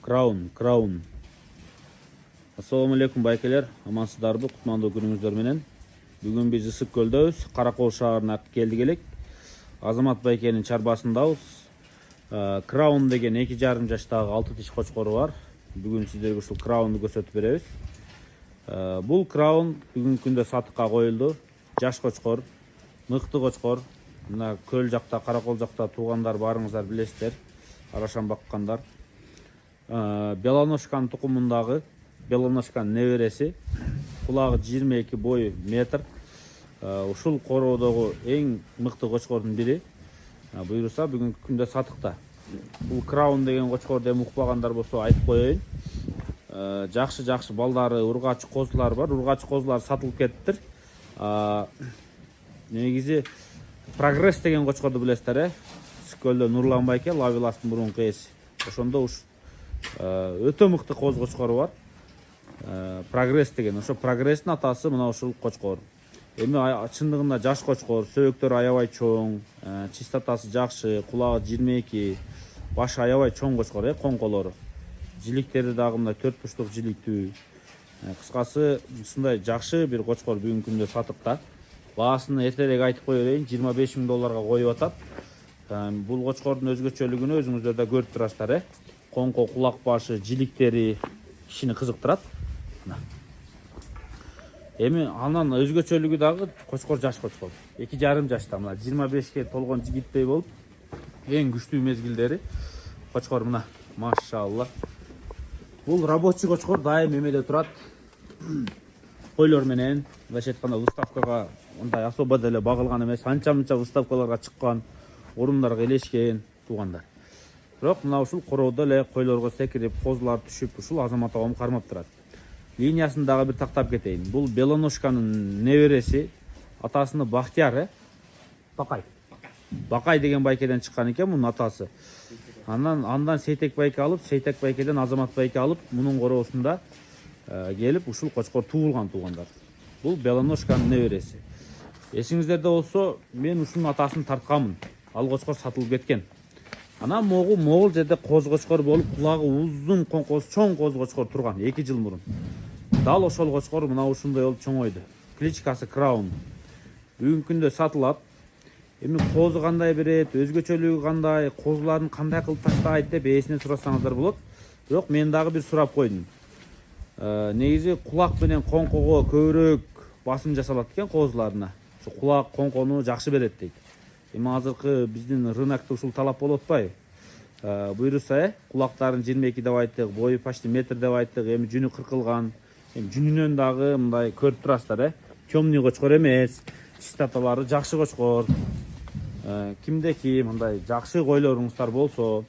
Краун. Ассаламу алейкум байкелер, амансыздарбы, кутмандуу күнүңүздөр менен. Бүгүн биз Ысык көлдөбүз, Каракол шаарына келдик элек. Азамат байкенин чарбасындабыз. Краун деген 2,5 жаштагы 6 тиш кочкору бар. Бүгүн сиздерге ушул краунду көрсөтүп беребиз. Бул краун бүгүнкү күндө сатыкка коюлду. Жаш кочкор, мыкты кочкор. Мына көл жакта, Каракол жакта туугандар барыңыздар билесиздер. Арашан баккандар. Белоножканын тукумундагы Белоножканын небереси. Кулагы 22, бою метр. Ушул короодогу эң мыкты кочкордун бири. Буюрса бүгүнкү күндө сатыкта. Бул краун деген кочкорду эми укпагандар болсо айтып коеюн. Жакшы балдары, ургачы козулар бар. Ургачы козулар сатылып кетиптир. Негизи Прогресс деген кочкорду билесиздер, Көлдө Нурлан байке, Лавиластын мурунку ээси. Ошондо өтө мыкты коз кочкору бар. Прогресс деген. Ошо Прогресстин атасы мына ушул кочкор. Эми чындыгында жаш кочкор, сөбөктөрү аябай чоң, чистотасы жакшы, кулагы 22, башы аябай чоң кочкор, коңколору. Жиликтери дагы мындай 4 бурчтук жиликтүү. Кыскасы, ушундай жакшы бир кочкор бүгүнкү күндө сатыкта. Баасын эртерээк айтып кое берейин, $25,000 коюп атат. Бул кочкордун өзгөчөлүгүнү өзүңүздөр да көрүп турасыздар, Коңко кулак башы, жиликтери кишини кызыктырат. Эми анан өзгөчөлүгү дагы кочкор жаш кочкор. 2,5 жашта, мына 25ке толгон жигиттей болуп, эң күчтүү мезгилдери кочкор мына, машалла. Бул рабочий кочкор, дайым эмеде турат. Койлор менен, мындайча айтканда, выставкага мындай особо деле багылган эмес, анча-мынча выставкаларга чыккан, орундарга элешкен туугандар. Бирок мына ушул короодо эле койлорго секирип, козулар түшүп, ушул Азамат агам кармап турат. Линиясын дагы бир тактап кетейин. Бул Белоножканын небереси, атасыны Бактияр, Бакай деген байкеден чыккан экен мунун атасы. Андан Сейтек байке алып, Сейтек байкеден Азамат байке алып, мунун короосунда келип ушул кочкор туулган туугандар. Бул Белоножканын небереси. Эсиңиздерде болсо, мен ушунун атасын тартканмын. Ал кочкор сатылып кеткен. Анан могул жерде коз кочкор болуп, кулагы узун коңкосы чоң коз кочкор турган 2 жыл мурун. Дал ошол кочкор мына ушундай болуп чоңойду. Кличкасы Краун. Бүгүнкү күндө сатылат. Эми козу кандай берет, өзгөчөлүгү кандай, козуларын кандай кылып таштайт деп ээсинен сурасаңыздар болот. Бирок мен дагы бир сурап койдум. Негизи кулак менен коңкого көбүрөөк басым жасалат экен козуларына. Ошо кулак коңкону жакшы берет дейт. Эми азыркы биздин рынокто ушул талап болуп атпайбы? Буйруса, кулактарын 22 деп айттык, бою почти метр деп айттык, эми жүнү кыркылган. Эми жүнүнөн дагы мындай көрүп турасыздар, Темный кочкор эмес, чистоталары жакшы кочкор. Кимдеки мындай жакшы койлоруңуздар болсо,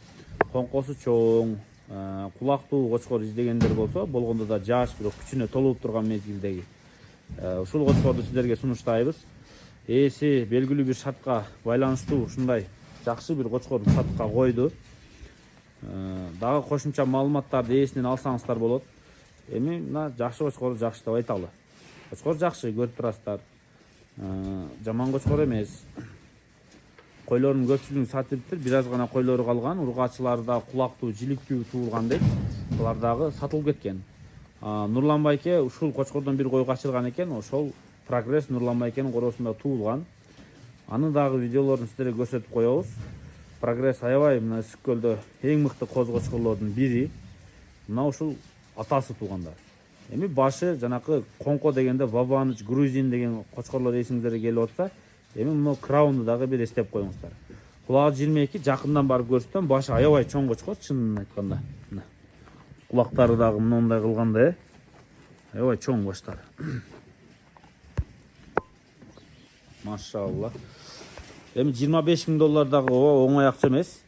коңкосу чоң, кулактуу кочкор издегендер болсо, болгондо да жаш, бирок күчүнө толуп турган мезгилдеги. Ушул кочкорду сиздерге сунуштайбыз. Ээси белгилүү бир шартка байланыштуу ушундай жакшы бир кочкорду сатыкка койду. Дагы кошумча маалыматтарды ээсинен алсаңыздар болот. Эми мына жакшы кочкор жакшы деп айталы. Кочкор жакшы, көрүп турасыздар. Жаман кочкор эмес. Койлордун көпчүлүгүн сатыптыр, бир аз гана койлору калган, ургачылары да кулактуу, жиликтүү туулган дейт. Булар дагы сатылып кеткен. Нурлан байке ушул кочкордон бир кой качырган экен, ошол Прогресс Нурлан байкенин короосунда туулган. Аны дагы видеолорун сиздерге көрсөтүп коебуз. Прогресс аябай мына Ысык көлдө эң мыкты коз кочкорлордун бири. Мына ушул атасы туугандар. Эми башы жанакы коңко дегенде Вабаныч, Грузин деген кочкорлор эсиңиздерге келип атса, эми мына краунду дагы бир эстеп коюңуздар. Кулагы 22, жакындан барып көрсөтөм, башы аябай чоң кочкор, чынын айтканда. Кулактары дагы мындай кылганда, аябай чоң баштары. Машалла. Эми $25,000 дагы оңой акча эмес.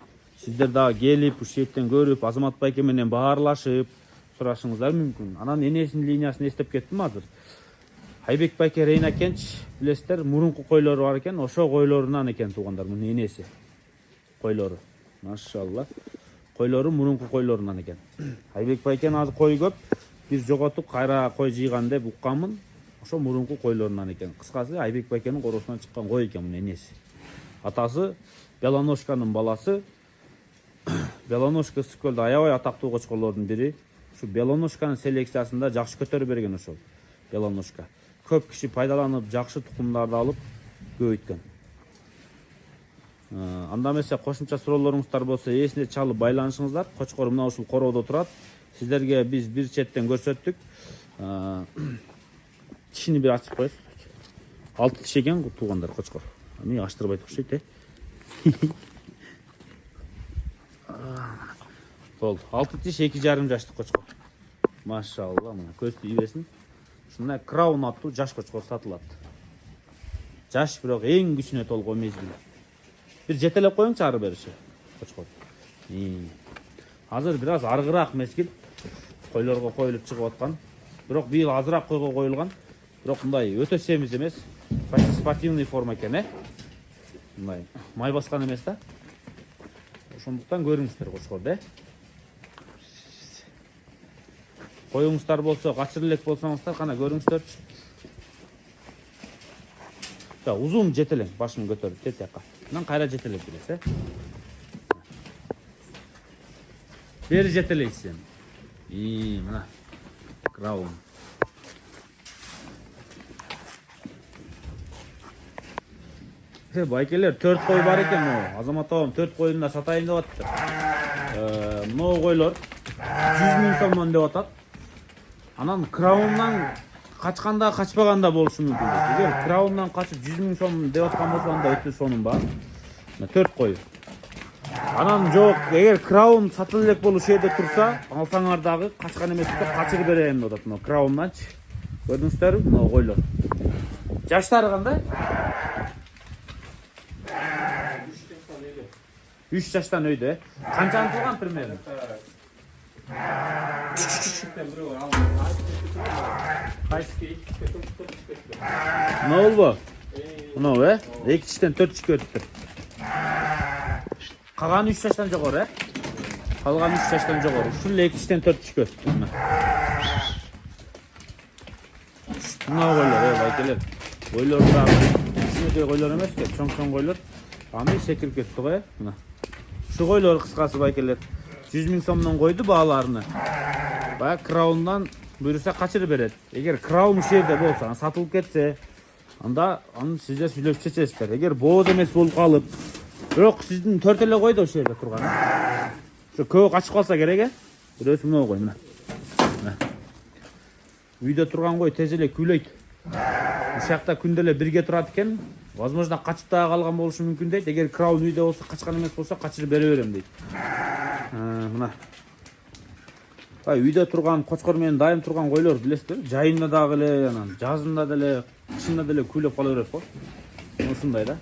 Сиздер дагы келип, ушул жактан көрүп, Азамат байке менен баарлашып сурашыңыздар мүмкүн. Анан энесинин линиясын эстеп кеттим азыр. Айбек байке Рейна Кенч, билесиздер, мурунку койлору бар экен, ошо койлорунан экен туугандар, мунун энеси. Койлору. Машалла. Койлору мурунку койлорунан экен. Айбек байкенин азыр кой көп, бир жоготуп кайра кой жыйган деп укканмын. Ошо мурунку койлорунан экен. Кыскасы Айбек байкенин короосунан чыккан кой экен мунун энеси. Атасы Белоножканын баласы Белоножка Ысык-Көлдө аябай атактуу кочкорлордун бири. Ушу Белоножканын селекциясында жакшы көтөрүп берген ошол Белоножка. Көп киши пайдаланып, жакшы тукумдарды алып көбөйткөн. Анда эмесе кошумча суроолоруңуздар болсо эсине чалып байланышыңыздар. Кочкор мына ушул короодо турат. Сиздерге биз бир четтен көрсөттүк. Тишини бир ачып коесуз. 6 тиш экен туугандар кочкор. Эми ачтырбайт окшойт, Болду. 6 тиш 2,5 жаштык кочкор. Машалла, мына көздү ийбесин. Ушундай краун аттуу жаш кочкор сатылат. Жаш, бирок эң күчүнө толгон мезгил. Бир жетелеп коюңчу ары бериши кочкор. Азыр бир аз аргыраак мезгил койлорго коюлуп чыгып аткан. Бирок быйыл азыраак койго коюлган. Бирок мындай өтө семиз эмес. Спортивный форма экен, Мындай май баскан эмес да. Ошондуктан көрүңүздөр кочкорду, Коюңуздар болсо, качыр элек болсоңуздар, кана көрүңүздөрчү. Узун жетелең, башын көтөрүп, тетияка. Мынан кайра жетелеп бересиз, Бери жетелейсиз. Мына краун. Байкелер 4 кой бар экен, Азамат абам 4 койун да сатайын деп атты. Мына койлор 100 миң сомдон деп атат. Анан краундан качканда, качпаганда болушу мүмкүн. Эгер краундан качып 100 миң сом деп аткан болсо, анда өтө сонун бар. 4 кой. Анан жок, эгер краун сатылып элек болуп ушул жерде турса, алсаңар дагы качкан эмес деп качырып берем деп атат. Мына краунданчы. Көрдүңүздөрбү? Мына койлор. Жаштары кандай? 3 жаштан өйдө. Канча антылган примерно? Мына болбу? Мына, 2 тиштен 4 тишке өтүптүр. Калган 3 жаштан жогору, Калган 3 жаштан жогору. Ушул 2 тиштен 4 тишке өтүптүр. Мына койлор, байкелер. Койлор дагы кичинекей койлор эмес, чоң-чоң койлор. Аны секирип кетти го, Мына. Шу койлор кыскасы байкелер. 100 миң сомдон койду бааларыны. Баягы краундан буйруса качырып берет. Эгер краун ушул жерде болсо, сатылып кетсе, анда аны сиздер сүйлөп чечесиздер. Эгер бооз эмес болуп калып, бирок сиздин 4 эле койдо ушул жерде турган. Ошо көбү качып калса керек, Бирөөсү мына кой, мына. Үйдө турган кой тез эле күйлөйт. Ушул жакта күндө эле бирге турат экен. Возможно, качып да калган болушу мүмкүн дейт. Эгер краун үйдө болсо, качкан эмес болсо, качырып бере берем дейт. Мына. Үйдө турган, кочкор менен дайым турган койлор билесиздер, жайында дагы эле, анан жазында деле, кышында деле күйлөп кала берет го. Ушундай да.